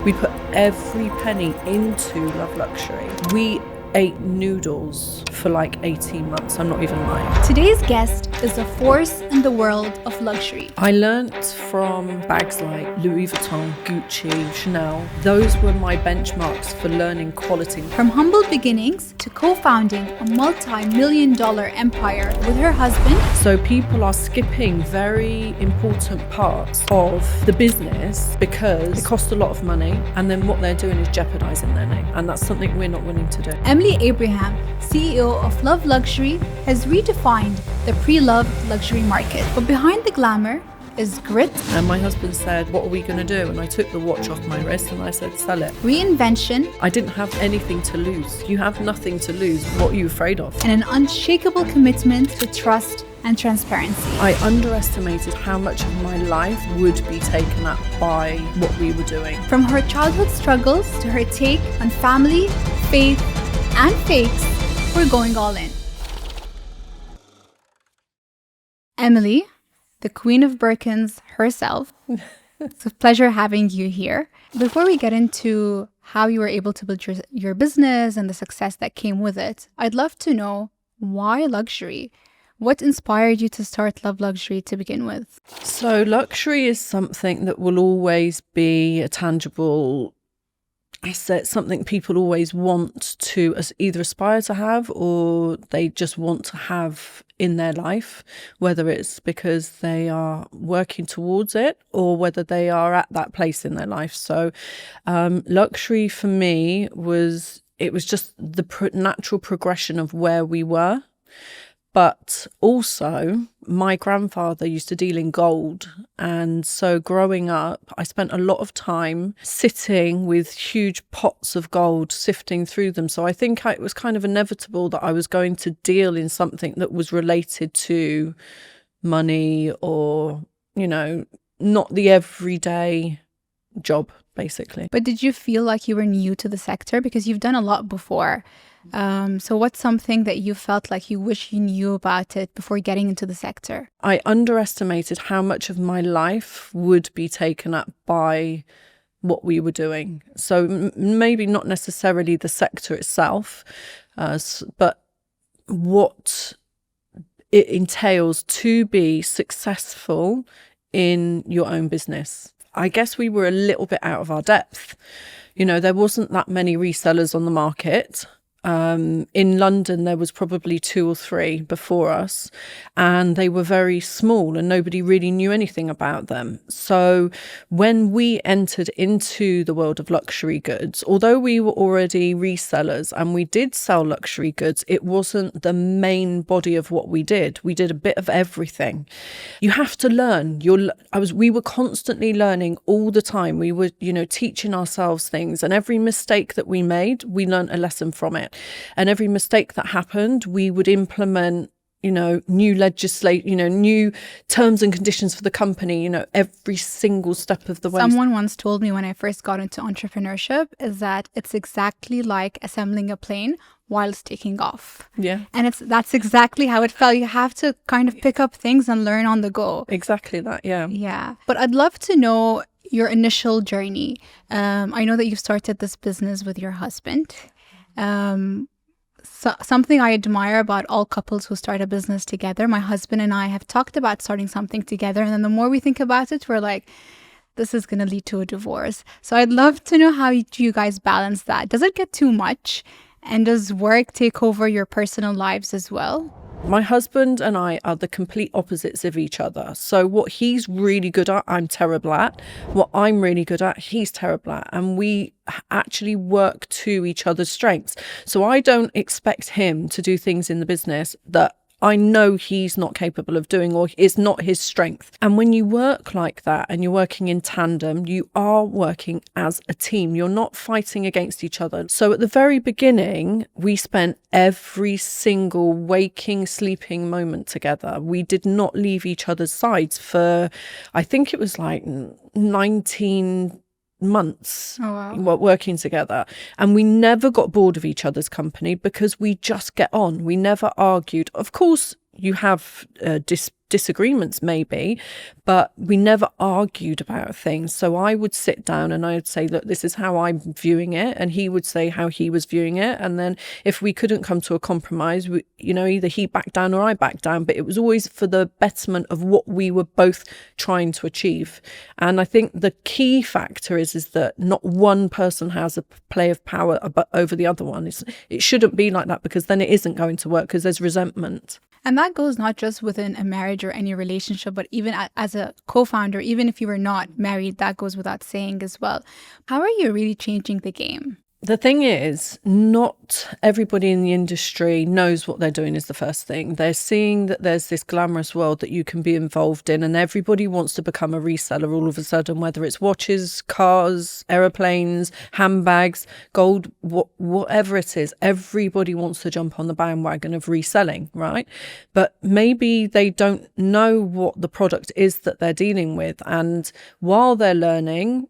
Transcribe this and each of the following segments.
We put every penny into Love Luxury. We ate noodles for like 18 months. I'm not even lying. Today's guest is a force in the world of luxury. I learnt from bags like Louis Vuitton, Gucci, Chanel. Those were my benchmarks for learning quality. From humble beginnings to co-founding a multi-million-dollar empire with her husband. So people are skipping very important parts of the business because it costs a lot of money, and then what they're doing is jeopardizing their name. And that's something we're not willing to do. Emily Abraham, CEO of Love Luxury, has redefined the pre-loved luxury market. But behind the glamour is grit. And my husband said, "What are we going to do?" And I took the watch off my wrist and I said, "Sell it." Reinvention. I didn't have anything to lose. You have nothing to lose. What are you afraid of? And an unshakable commitment to trust and transparency. I underestimated how much of my life would be taken up by what we were doing. From her childhood struggles to her take on family, faith, and fakes, we're going all in. Emily, the Queen of Birkins herself, it's a pleasure having you here. Before we get into how you were able to build your business and the success that came with it, I'd love to know, why luxury? What inspired you to start Love Luxury to begin with? So luxury is something that will always be a tangible asset, something people always want to either aspire to have or they just want to have in their life, whether it's because they are working towards it or whether they are at that place in their life. So luxury for me was just the natural progression of where we were. But also, my grandfather used to deal in gold. And so growing up, I spent a lot of time sitting with huge pots of gold, sifting through them. So I think it was kind of inevitable that I was going to deal in something that was related to money or, not the everyday job, basically. But did you feel like you were new to the sector? Because you've done a lot before. So what's something that you felt like you wish you knew about it before getting into the sector? I underestimated how much of my life would be taken up by what we were doing. So maybe not necessarily the sector itself, but what it entails to be successful in your own business. I guess we were a little bit out of our depth. There wasn't that many resellers on the market. In London, there was probably 2 or 3 before us, and they were very small and nobody really knew anything about them. So when we entered into the world of luxury goods, although we were already resellers and we did sell luxury goods, it wasn't the main body of what we did. We did a bit of everything. You have to learn. We were constantly learning all the time. We were, teaching ourselves things, and every mistake that we made, we learned a lesson from it. And every mistake that happened, we would implement, new legislation, new terms and conditions for the company, every single step of the way. Someone once told me when I first got into entrepreneurship is that it's exactly like assembling a plane while it's taking off. Yeah. And that's exactly how it felt. You have to kind of pick up things and learn on the go. Exactly that, yeah. Yeah. But I'd love to know your initial journey. I know that you started this business with your husband. So something I admire about all couples who start a business together, my husband and I have talked about starting something together, and then the more we think about it, we're like, this is going to lead to a divorce. So I'd love to know, how do you guys balance that? Does it get too much? And does work take over your personal lives as well? My husband and I are the complete opposites of each other. So what he's really good at, I'm terrible at. What I'm really good at, he's terrible at. And we actually work to each other's strengths. So I don't expect him to do things in the business that I know he's not capable of doing or is not his strength. And when you work like that and you're working in tandem, you are working as a team. You're not fighting against each other. So at the very beginning, we spent every single waking, sleeping moment together. We did not leave each other's sides for, I think it was like 19 months. Oh, wow. Working together, and we never got bored of each other's company because we just get on. We never argued. Of course, you have disagreements maybe, but we never argued about things. So I would sit down and I would say, look, this is how I'm viewing it, and he would say how he was viewing it, and then if we couldn't come to a compromise, either he backed down or I backed down, but it was always for the betterment of what we were both trying to achieve. And I think the key factor is that not one person has a play of power over the other one. It shouldn't be like that, because then it isn't going to work, because there's resentment. And that goes not just within a marriage or any relationship, but even as a co-founder, even if you were not married, that goes without saying as well. How are you really changing the game? The thing is, not everybody in the industry knows what they're doing is the first thing. They're seeing that there's this glamorous world that you can be involved in, and everybody wants to become a reseller all of a sudden, whether it's watches, cars, aeroplanes, handbags, gold, whatever it is. Everybody wants to jump on the bandwagon of reselling, right? But maybe they don't know what the product is that they're dealing with. And while they're learning,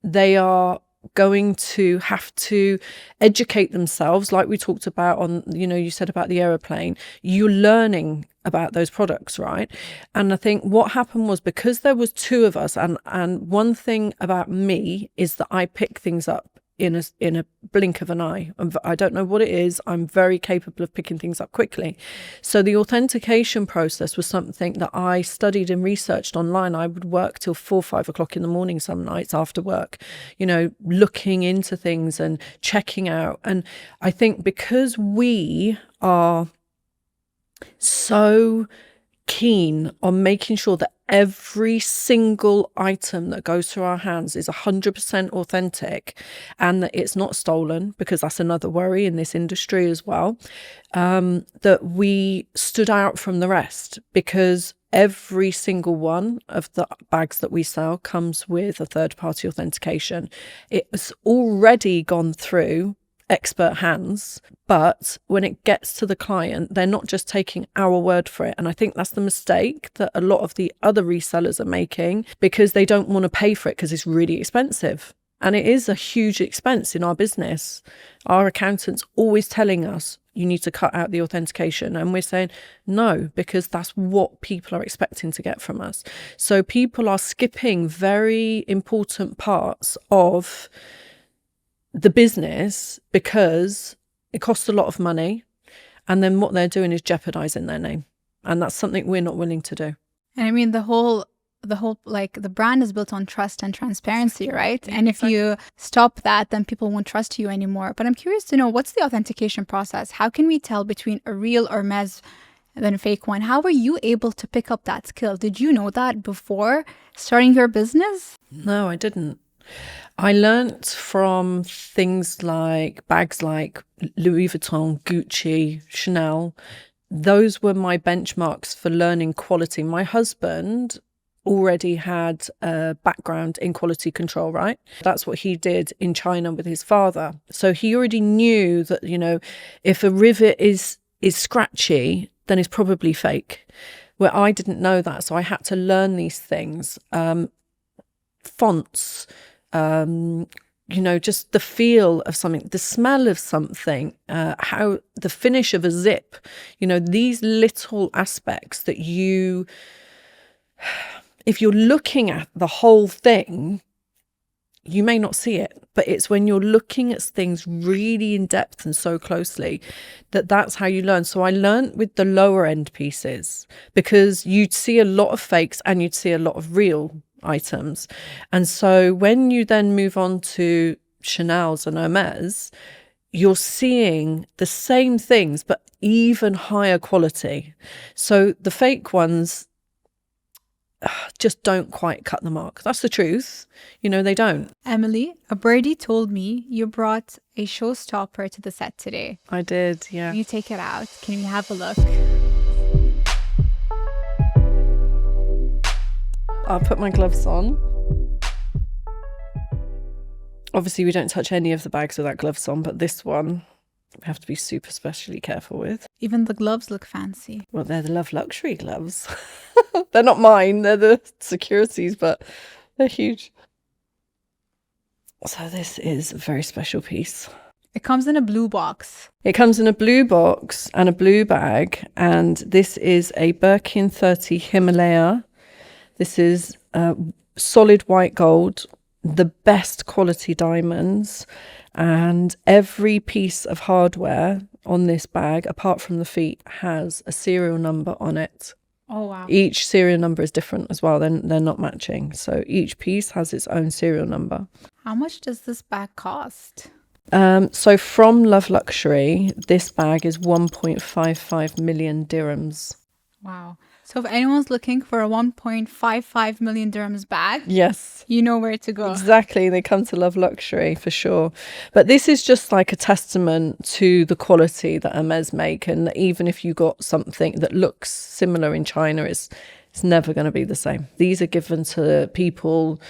they are going to have to educate themselves, like we talked about on, you said about the aeroplane. You're learning about those products, right? And I think what happened was, because there was two of us, and one thing about me is that I pick things up in a blink of an eye. I don't know what it is. I'm very capable of picking things up quickly. So the authentication process was something that I studied and researched online. I would work till 4 or 5 o'clock in the morning some nights after work, looking into things and checking out. And I think because we are so keen on making sure that every single item that goes through our hands is 100% authentic, and that it's not stolen, because that's another worry in this industry as well, that we stood out from the rest, because every single one of the bags that we sell comes with a third-party authentication. It's already gone through expert hands, but when it gets to the client, they're not just taking our word for it. And I think that's the mistake that a lot of the other resellers are making, because they don't want to pay for it because it's really expensive. And it is a huge expense in our business. Our accountant's always telling us, you need to cut out the authentication. And we're saying, no, because that's what people are expecting to get from us. So people are skipping very important parts of the business because it costs a lot of money, and then what they're doing is jeopardizing their name, and that's something we're not willing to do. And I mean, the whole like, the brand is built on trust and transparency, right? And if you stop that, then people won't trust you anymore. But I'm curious to know, what's the authentication process? How can we tell between a real Hermès than a fake one? How were you able to pick up that skill? Did you know that before starting your business? No, I didn't. I learnt from things like bags like Louis Vuitton, Gucci, Chanel. Those were my benchmarks for learning quality. My husband already had a background in quality control, right? That's what he did in China with his father. So he already knew that, if a rivet is scratchy, then it's probably fake. Where I didn't know that, so I had to learn these things. Fonts, just the feel of something, the smell of something, how the finish of a zip, these little aspects that if you're looking at the whole thing, you may not see it, but it's when you're looking at things really in depth and so closely that's how you learn. So I learned with the lower end pieces, because you'd see a lot of fakes and you'd see a lot of real items. And so when you then move on to Chanel's and Hermes, you're seeing the same things but even higher quality. So the fake ones just don't quite cut the mark. That's the truth. They don't. Emily, a birdie told me you brought a showstopper to the set today. I did, yeah. You take it out. Can we have a look? I'll put my gloves on. Obviously, we don't touch any of the bags without gloves on, but this one we have to be super specially careful with. Even the gloves look fancy. Well, they're the Love Luxury gloves. They're not mine, they're the securities, but they're huge. So this is a very special piece. It comes in a blue box. It comes in a blue box and a blue bag, and this is a Birkin 30 Himalaya. This is solid white gold, the best quality diamonds, and every piece of hardware on this bag, apart from the feet, has a serial number on it. Oh, wow. Each serial number is different as well. They're not matching. So each piece has its own serial number. How much does this bag cost? So from Love Luxury, this bag is 1.55 million dirhams. Wow. So if anyone's looking for a 1.55 million dirhams bag, Yes, you know where to go. exactly. They come to Love Luxury for sure. But this is just like a testament to the quality that Hermès make. And even if you got something that looks similar in China, it's never going to be the same. These are given to people,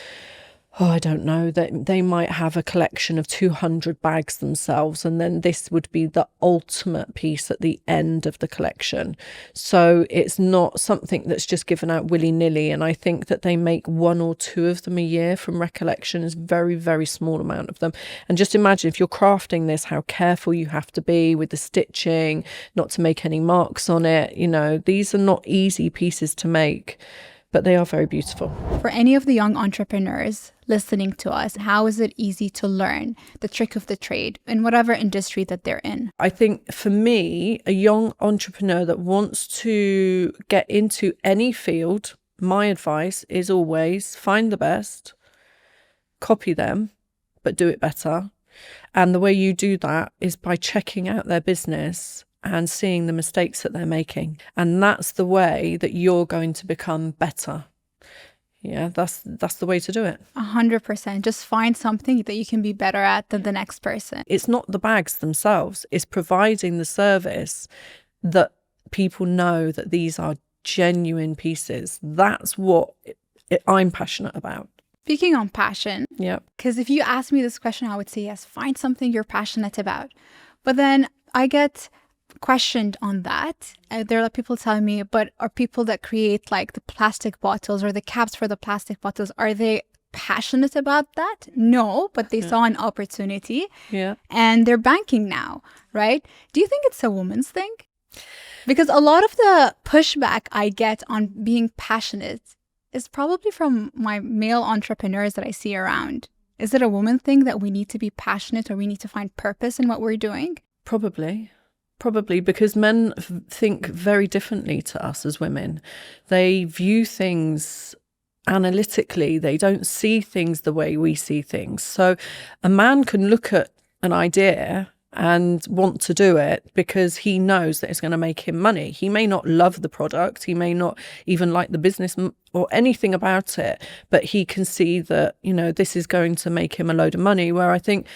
I don't know, that they might have a collection of 200 bags themselves, and then this would be the ultimate piece at the end of the collection. So it's not something that's just given out willy-nilly, and I think that they make 1 or 2 of them a year from recollection. Is very, very small amount of them. And just imagine if you're crafting this, how careful you have to be with the stitching, not to make any marks on it. You know, these are not easy pieces to make, but they are very beautiful. For any of the young entrepreneurs listening to us, how is it easy to learn the trick of the trade in whatever industry that they're in? I think for me, a young entrepreneur that wants to get into any field, my advice is always find the best, copy them, but do it better. And the way you do that is by checking out their business and seeing the mistakes that they're making. And that's the way that you're going to become better. Yeah, that's the way to do it. 100%. Just find something that you can be better at than the next person. It's not the bags themselves. It's providing the service that people know that these are genuine pieces. That's what I'm passionate about. Speaking on passion, Yeah. because if you ask me this question, I would say, yes, find something you're passionate about. But then I get questioned on that. There are people telling me, but are people that create like the plastic bottles or the caps for the plastic bottles, are they passionate about that? No, but they saw an opportunity and they're banking now, right? Do you think it's a woman's thing? Because a lot of the pushback I get on being passionate is probably from my male entrepreneurs that I see around. Is it a woman thing that we need to be passionate or we need to find purpose in what we're doing? Probably because men think very differently to us as women. They view things analytically. They don't see things the way we see things. So a man can look at an idea and want to do it because he knows that it's going to make him money. He may not love the product. He may not even like the business or anything about it, but he can see that, you know, this is going to make him a load of money. Where I think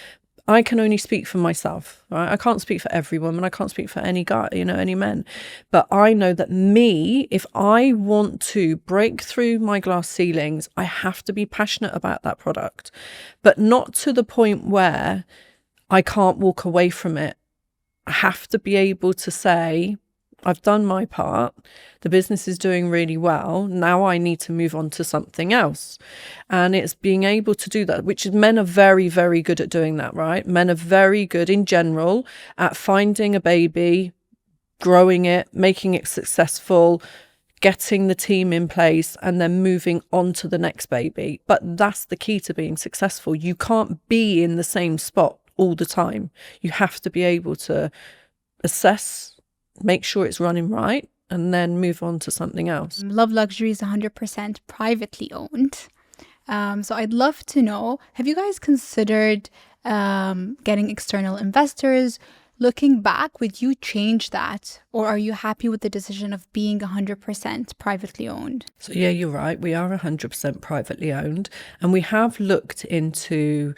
I can only speak for myself, right? I can't speak for every woman. I can't speak for any guy, you know, any men. But I know that me, if I want to break through my glass ceilings, I have to be passionate about that product, but not to the point where I can't walk away from it. I have to be able to say, I've done my part. The business is doing really well. Now I need to move on to something else. And it's being able to do that, which is men are very, very good at doing that, right? Men are very good in general at finding a baby, growing it, making it successful, getting the team in place, and then moving on to the next baby. But that's the key to being successful. You can't be in the same spot all the time. You have to be able to assess, make sure it's running right, and then move on to something else. Love Luxury is 100% privately owned. So I'd love to know, have you guys considered getting external investors? Looking back, would you change that? Or are you happy with the decision of being 100% privately owned? So yeah, you're right. We are 100% privately owned. And we have looked into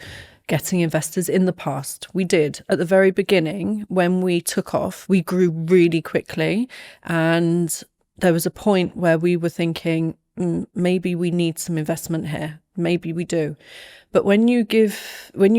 getting investors in the past. We did at the very beginning. When we took off, we grew really quickly, and there was a point where we were thinking, maybe we need some investment here. Maybe we do. But when you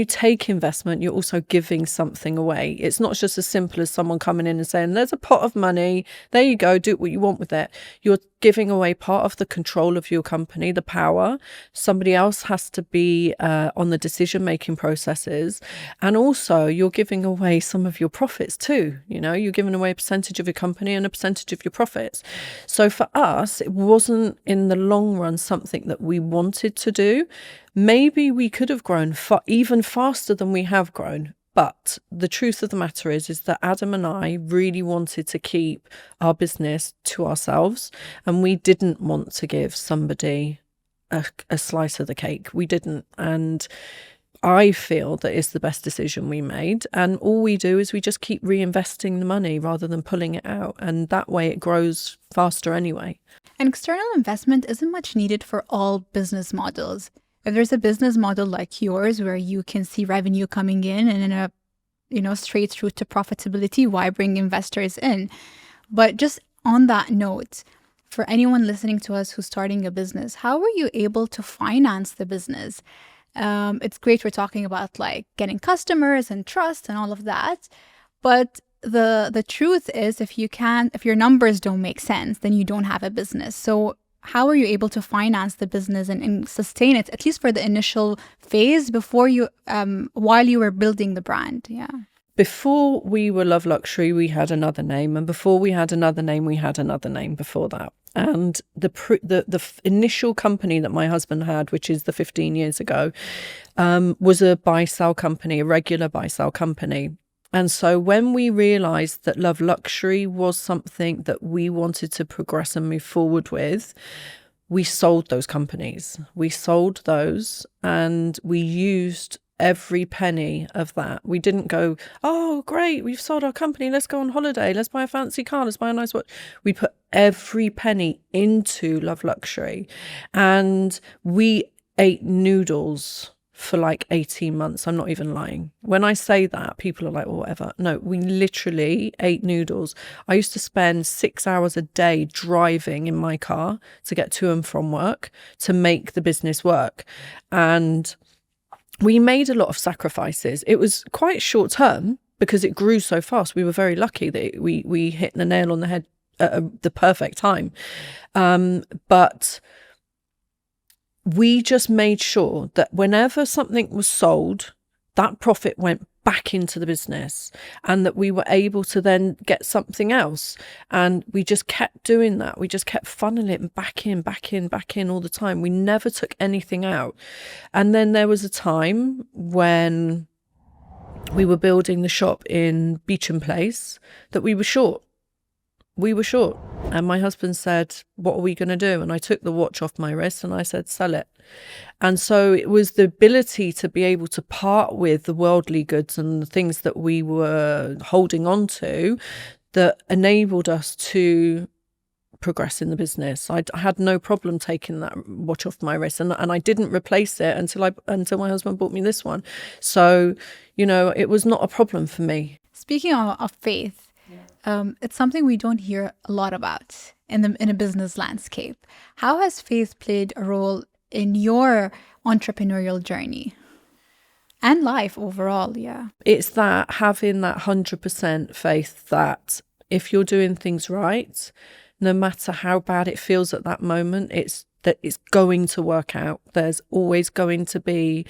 take investment, you're also giving something away. It's not just as simple as someone coming in and saying, there's a pot of money, there you go, do what you want with it. You're giving away part of the control of your company, the power. Somebody else has to be on the decision-making processes. And also you're giving away some of your profits too. You're giving away a percentage of your company and a percentage of your profits. So for us, it wasn't in the long run something that we wanted to do. Maybe we could have grown even faster than we have grown. But the truth of the matter is that Adam and I really wanted to keep our business to ourselves, and we didn't want to give somebody a slice of the cake. We didn't. And I feel that it's the best decision we made. And all we do is we just keep reinvesting the money rather than pulling it out. And that way it grows faster anyway. An external investment isn't much needed for all business models. If there's a business model like yours where you can see revenue coming in and in a straight route to profitability, why bring investors in? But just on that note, for anyone listening to us who's starting a business, how were you able to finance the business? It's great we're talking about like getting customers and trust and all of that. But the truth is, if your numbers don't make sense, then you don't have a business. So how were you able to finance the business and sustain it, at least for the initial phase while you were building the brand? Yeah. Before we were Love Luxury, we had another name. And before we had another name, we had another name before that. And the initial company that my husband had, which is the 15 years ago, was a buy-sell company, a regular buy-sell company. And so when we realized that Love Luxury was something that we wanted to progress and move forward with, we sold those companies. We sold those and we used every penny of that. We didn't go, oh, great, we've sold our company. Let's go on holiday. Let's buy a fancy car. Let's buy a nice watch. We put every penny into Love Luxury, and we ate noodles for like 18 months. I'm not even lying. When I say that, people are like, well, whatever. No, we literally ate noodles. I used to spend 6 hours a day driving in my car to get to and from work to make the business work. And we made a lot of sacrifices. It was quite short term because it grew so fast. We were very lucky that we hit the nail on the head at the perfect time. But we just made sure that whenever something was sold, that profit went back into the business and that we were able to then get something else. And we just kept doing that. We just kept funneling it back in all the time. We never took anything out. And then there was a time when we were building the shop in Beecham Place that we were short. And my husband said, what are we going to do? And I took the watch off my wrist and I said, sell it. And so it was the ability to be able to part with the worldly goods and the things that we were holding on to that enabled us to progress in the business. I had no problem taking that watch off my wrist, and I didn't replace it until my husband bought me this one. So, it was not a problem for me. Speaking of faith, it's something we don't hear a lot about in a business landscape. How has faith played a role in your entrepreneurial journey and life overall? Yeah, it's that having that 100% faith that if you're doing things right, no matter how bad it feels at that moment, it's going to work out. There's always going to be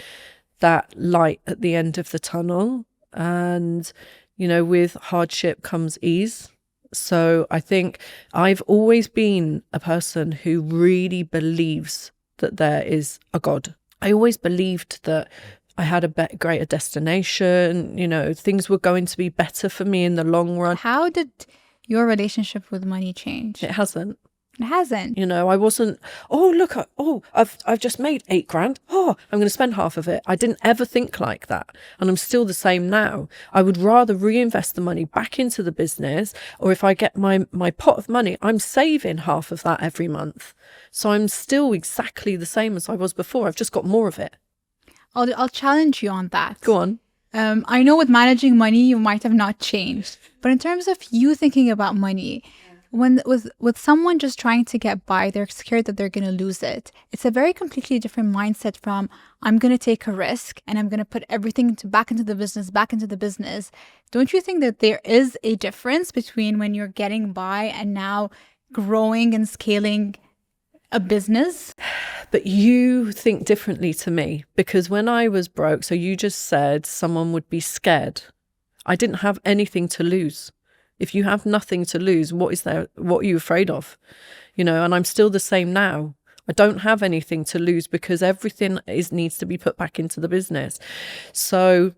that light at the end of the tunnel, and with hardship comes ease. So I think I've always been a person who really believes that there is a God. I always believed that I had a greater destination, things were going to be better for me in the long run. How did your relationship with money change? It hasn't. It hasn't. I wasn't, I've just made $8,000. Oh, I'm going to spend half of it. I didn't ever think like that. And I'm still the same now. I would rather reinvest the money back into the business, or if I get my pot of money, I'm saving half of that every month. So I'm still exactly the same as I was before. I've just got more of it. I'll challenge you on that. Go on. I know with managing money, you might have not changed. But in terms of you thinking about money, when with someone just trying to get by, they're scared that they're going to lose it. It's a very completely different mindset from I'm going to take a risk and I'm going to put everything back into the business. Don't you think that there is a difference between when you're getting by and now growing and scaling a business? But you think differently to me, because when I was broke, so you just said someone would be scared. I didn't have anything to lose. If you have nothing to lose, what are you afraid of? You know, and I'm still the same now. I don't have anything to lose because everything needs to be put back into the business. So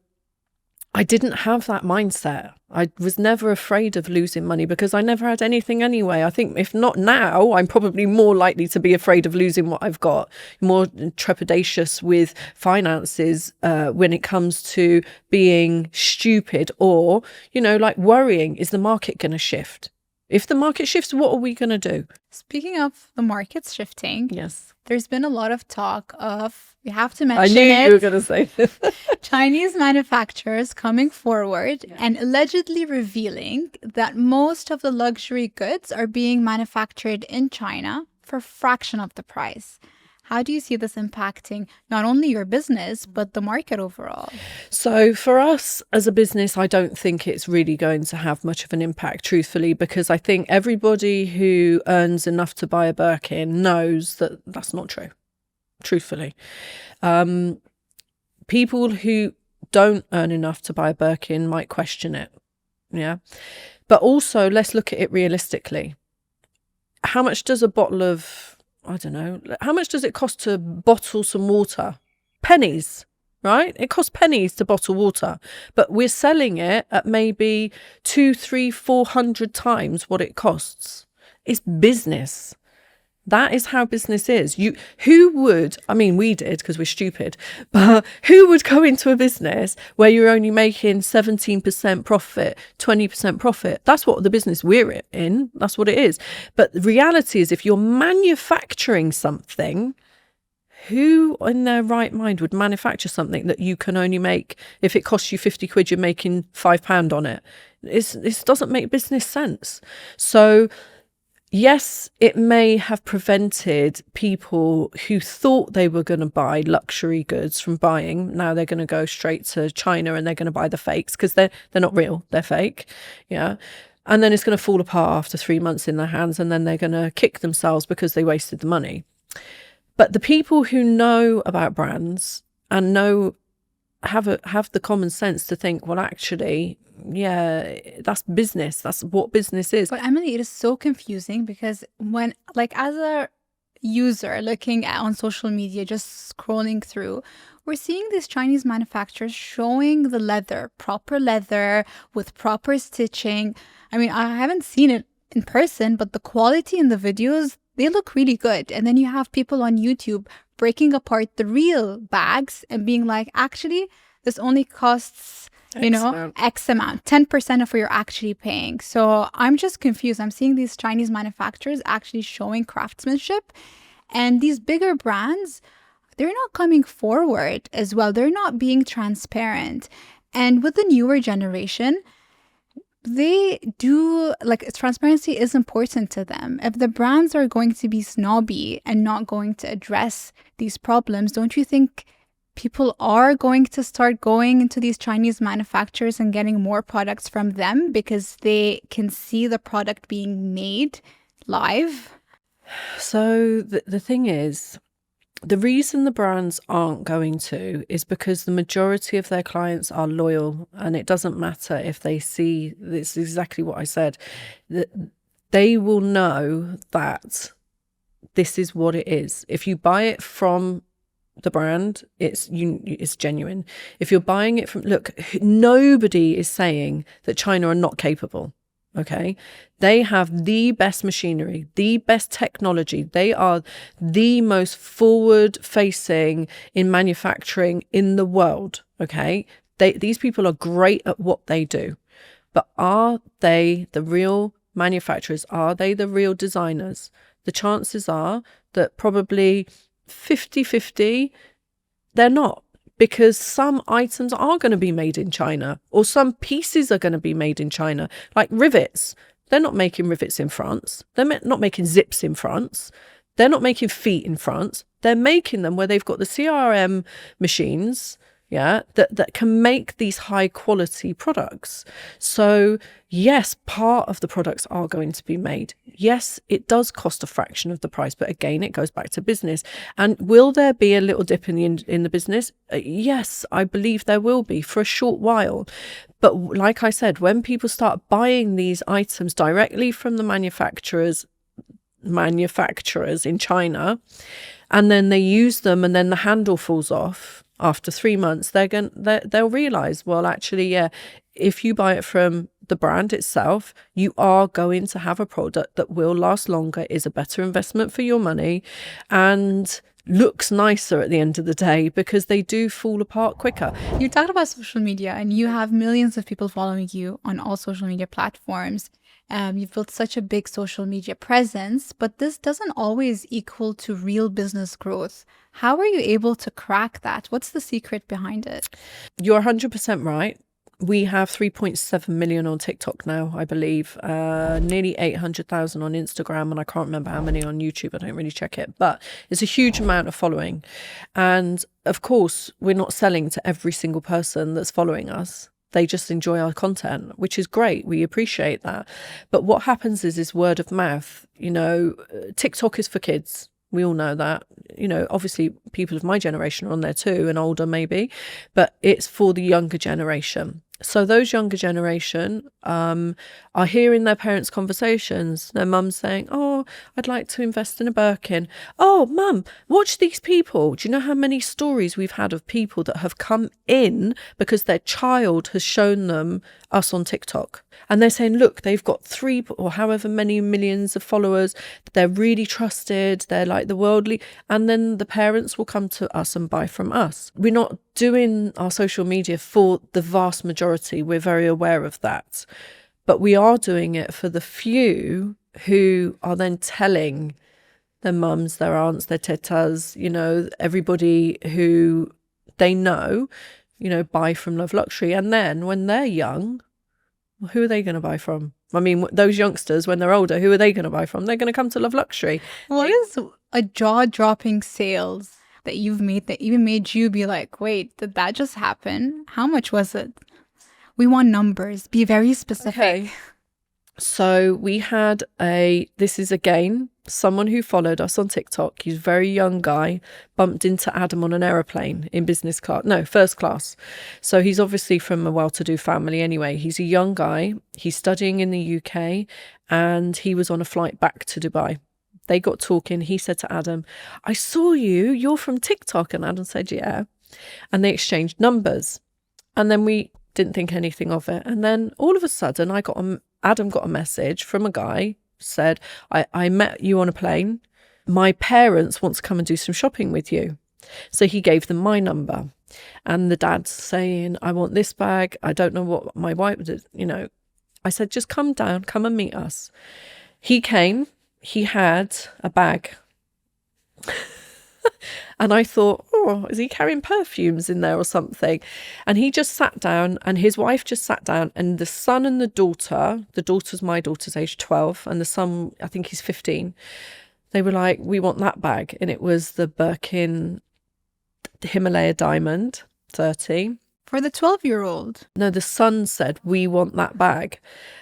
I didn't have that mindset. I was never afraid of losing money because I never had anything anyway. I think if not now, I'm probably more likely to be afraid of losing what I've got, more trepidatious with finances when it comes to being stupid or, you know, like worrying, is the market going to shift? If the market shifts, what are we going to do? Speaking of the markets shifting, Yes. There's been a lot of talk of, we have to mention I knew you were going to say this. Chinese manufacturers coming forward and allegedly revealing that most of the luxury goods are being manufactured in China for a fraction of the price. How do you see this impacting not only your business, but the market overall? So for us as a business, I don't think it's really going to have much of an impact, truthfully, because I think everybody who earns enough to buy a Birkin knows that that's not true, truthfully. People who don't earn enough to buy a Birkin might question it. Yeah. But also, let's look at it realistically. How much does a bottle of, I don't know, how much does it cost to bottle some water? Pennies, right? It costs pennies to bottle water, but we're selling it at maybe 200, 300, 400 times what it costs. It's business. That is how business is. Who would, I mean, we did because we're stupid, but who would go into a business where you're only making 17% profit, 20% profit? That's what the business we're in. That's what it is. But the reality is, if you're manufacturing something, who in their right mind would manufacture something that you can only make, if it costs you 50 quid, you're making £5 on it? This doesn't make business sense. So yes, it may have prevented people who thought they were going to buy luxury goods from buying. Now they're going to go straight to China and they're going to buy the fakes because they're not real, they're fake. Yeah. And then it's going to fall apart after 3 months in their hands, and then they're going to kick themselves because they wasted the money. But the people who know about brands and have the common sense to think, well, actually, yeah, that's business. That's what business is. But Emily, it is so confusing because when, like, as a user looking at on social media, just scrolling through, we're seeing these Chinese manufacturers showing the leather, proper leather with proper stitching. I mean, I haven't seen it in person, but the quality in the videos, they look really good. And then you have people on YouTube breaking apart the real bags and being like, actually, this only costs, X amount, 10% of what you're actually paying. So I'm just confused. I'm seeing these Chinese manufacturers actually showing craftsmanship, and these bigger brands, they're not coming forward as well. They're not being transparent. And with the newer generation, they do, like, transparency is important to them. If the brands are going to be snobby and not going to address these problems, don't you think people are going to start going into these Chinese manufacturers and getting more products from them because they can see the product being made live? So the thing is, the reason the brands aren't going to is because the majority of their clients are loyal, and it doesn't matter if they see, this is exactly what I said, that they will know that this is what it is. If you buy it from the brand, it's genuine. If you're buying it from, look, nobody is saying that China are not capable. Okay, they have the best machinery, the best technology. They are the most forward facing in manufacturing in the world. Okay, these people are great at what they do, but are they the real manufacturers? Are they the real designers? The chances are that probably 50-50, they're not, because some items are going to be made in China, or some pieces are going to be made in China, like rivets. They're not making rivets in France. They're not making zips in France. They're not making feet in France. They're making them where they've got the CRM machines, that can make these high quality products. So yes, part of the products are going to be made. Yes, it does cost a fraction of the price, but again, it goes back to business. And will there be a little dip in the business? Yes, I believe there will be for a short while. But like I said, when people start buying these items directly from the manufacturers in China, and then they use them and then the handle falls off after 3 months, they'll realize, well, actually, if you buy it from the brand itself, you are going to have a product that will last longer, is a better investment for your money, and looks nicer at the end of the day, because they do fall apart quicker. You talked about social media, and you have millions of people following you on all social media platforms. You've built such a big social media presence, but this doesn't always equal to real business growth. How are you able to crack that? What's the secret behind it? You're 100% right. We have 3.7 million on TikTok now, I believe, nearly 800,000 on Instagram, and I can't remember how many on YouTube. I don't really check it, but it's a huge amount of following. And of course, we're not selling to every single person that's following us. They just enjoy our content, which is great. We appreciate that. But what happens is word of mouth. TikTok is for kids. We all know that. Obviously people of my generation are on there too, and older maybe, but it's for the younger generation. So those younger generation are hearing their parents' conversations. Their mum saying, oh, I'd like to invest in a Birkin. Oh, mum, watch these people. Do you know how many stories we've had of people that have come in because their child has shown them us on TikTok? And they're saying, look, they've got 3 or however many millions of followers. They're really trusted. They're like the worldly. And then the parents will come to us and buy from us. We're not doing our social media for the vast majority. We're very aware of that. But we are doing it for the few who are then telling their mums, their aunts, their tetas, everybody who they know, buy from Love Luxury. And then when they're young, who are they going to buy from? I mean, those youngsters, when they're older, who are they going to buy from? They're going to come to Love Luxury. What is a jaw-dropping sales that you've made that even made you be like, wait, did that just happen? How much was it? We want numbers. Be very specific. Okay. So we had this is again, someone who followed us on TikTok. He's a very young guy, bumped into Adam on an aeroplane in first class. So he's obviously from a well-to-do family anyway. He's a young guy. He's studying in the UK, and he was on a flight back to Dubai. They got talking. He said to Adam, I saw you. You're from TikTok. And Adam said, yeah. And they exchanged numbers. And then we didn't think anything of it. And then all of a sudden, Adam got a message from a guy, said, I met you on a plane. My parents want to come and do some shopping with you. So he gave them my number. And the dad's saying, I want this bag. I don't know what my wife did. I said, just come down, come and meet us. He came, he had a bag. And I thought, oh, is he carrying perfumes in there or something? And he just sat down, and his wife just sat down, and the son and the daughter's my daughter's age 12, and the son, I think he's 15. They were like, we want that bag. And it was the Birkin Himalaya Diamond 30. For the 12-year-old? No, the son said, we want that bag.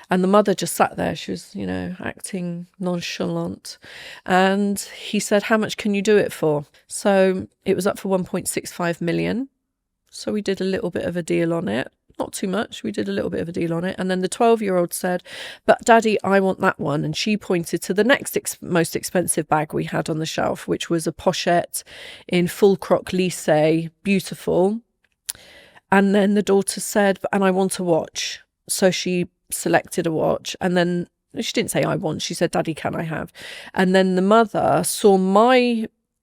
And the mother just sat there. She was, acting nonchalant. And he said, how much can you do it for? So it was up for 1.65 million. So we did a little bit of a deal on it. Not too much. We did a little bit of a deal on it. And then the 12-year-old said, but Daddy, I want that one. And she pointed to the next most expensive bag we had on the shelf, which was a pochette in full croc lisse, beautiful. And then the daughter said, and I want a watch. So she selected a watch, and then she didn't say I want, she said, Daddy, can I have? And then the mother saw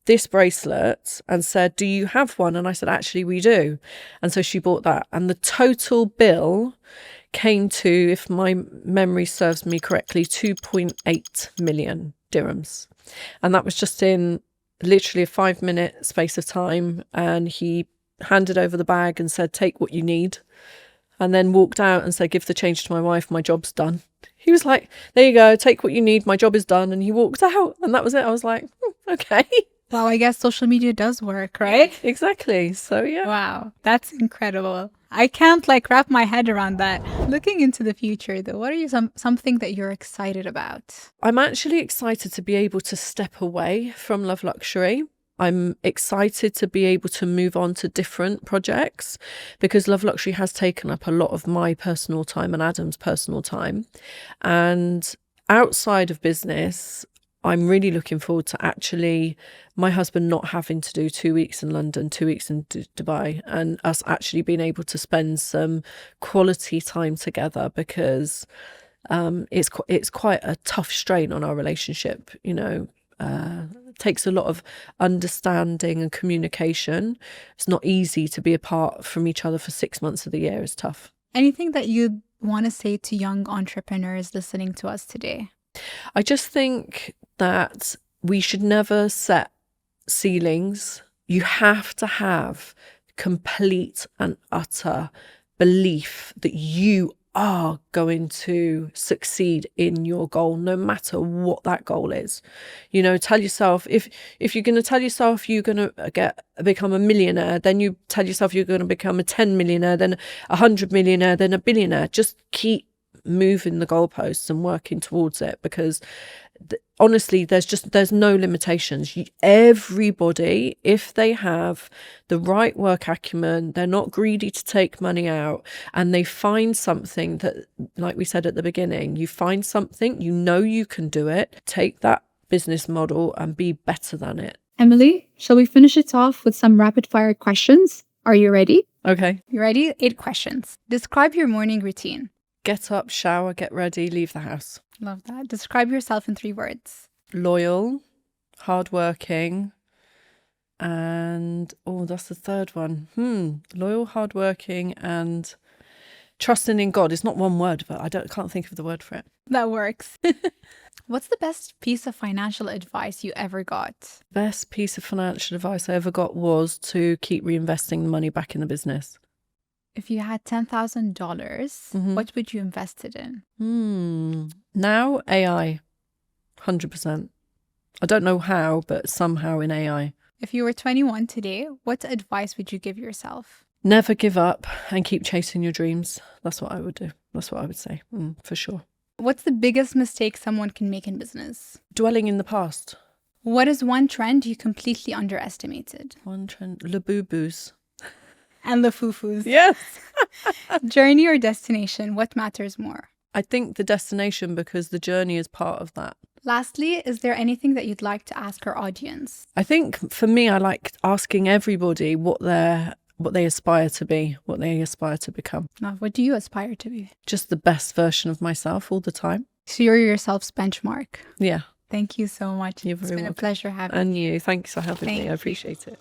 this bracelet and said, do you have one? And I said, actually, we do. And so she bought that. And the total bill came to, if my memory serves me correctly, 2.8 million dirhams. And that was just in literally a 5-minute space of time. And he handed over the bag and said, take what you need. and then walked out and said, give the change to my wife, my job's done. He was like, there you go, take what you need, my job is done. And he walked out, and that was it. I was like, okay. Wow, I guess social media does work, right? Exactly. So yeah. Wow, that's incredible. I can't like wrap my head around that. Looking into the future though, what are you something that you're excited about? I'm actually excited to be able to step away from Love Luxury. I'm excited to be able to move on to different projects, because Love Luxury has taken up a lot of my personal time and Adam's personal time. And outside of business, I'm really looking forward to actually my husband not having to do 2 weeks in London, 2 weeks in Dubai, and us actually being able to spend some quality time together, because it's quite a tough strain on our relationship, you know. It takes a lot of understanding and communication. It's not easy to be apart from each other for 6 months of the year. It's tough. Anything that you'd want to say to young entrepreneurs listening to us today? I just think that we should never set ceilings. You have to have complete and utter belief that you are going to succeed in your goal, no matter what that goal is. You know, tell yourself, if you're going to tell yourself you're going to become a millionaire, then you tell yourself you're going to become a 10 millionaire, then 100 millionaire, then a billionaire. Just keep moving the goalposts and working towards it, because honestly, there's no limitations. Everybody, if they have the right work acumen, they're not greedy to take money out, and they find something that, like we said at the beginning, you find something, you know you can do it, take that business model and be better than it. Emily, shall we finish it off with some rapid fire questions? Are you ready? Okay. You ready? 8 questions. Describe your morning routine. Get up, shower, get ready, leave the house. Love that. Describe yourself in 3 words. Loyal, hardworking, and that's the third one. Loyal, hardworking, and trusting in God. It's not one word, but I can't think of the word for it. That works. What's the best piece of financial advice you ever got? Best piece of financial advice I ever got was to keep reinvesting the money back in the business. If you had $10,000, what would you invest it in? Now, AI. 100%. I don't know how, but somehow in AI. If you were 21 today, what advice would you give yourself? Never give up and keep chasing your dreams. That's what I would do. That's what I would say, for sure. What's the biggest mistake someone can make in business? Dwelling in the past. What is one trend you completely underestimated? One trend. Labubu's. And the foo-foos. Yes. Journey or destination, what matters more? I think the destination, because the journey is part of that. Lastly, is there anything that you'd like to ask our audience? I think for me, I like asking everybody what they aspire to be, what they aspire to become. Now, what do you aspire to be? Just the best version of myself all the time. So you're yourself's benchmark. Yeah. Thank you so much. You're It's very been welcome. a pleasure having you. And you. Thanks for having me. Thank I appreciate it.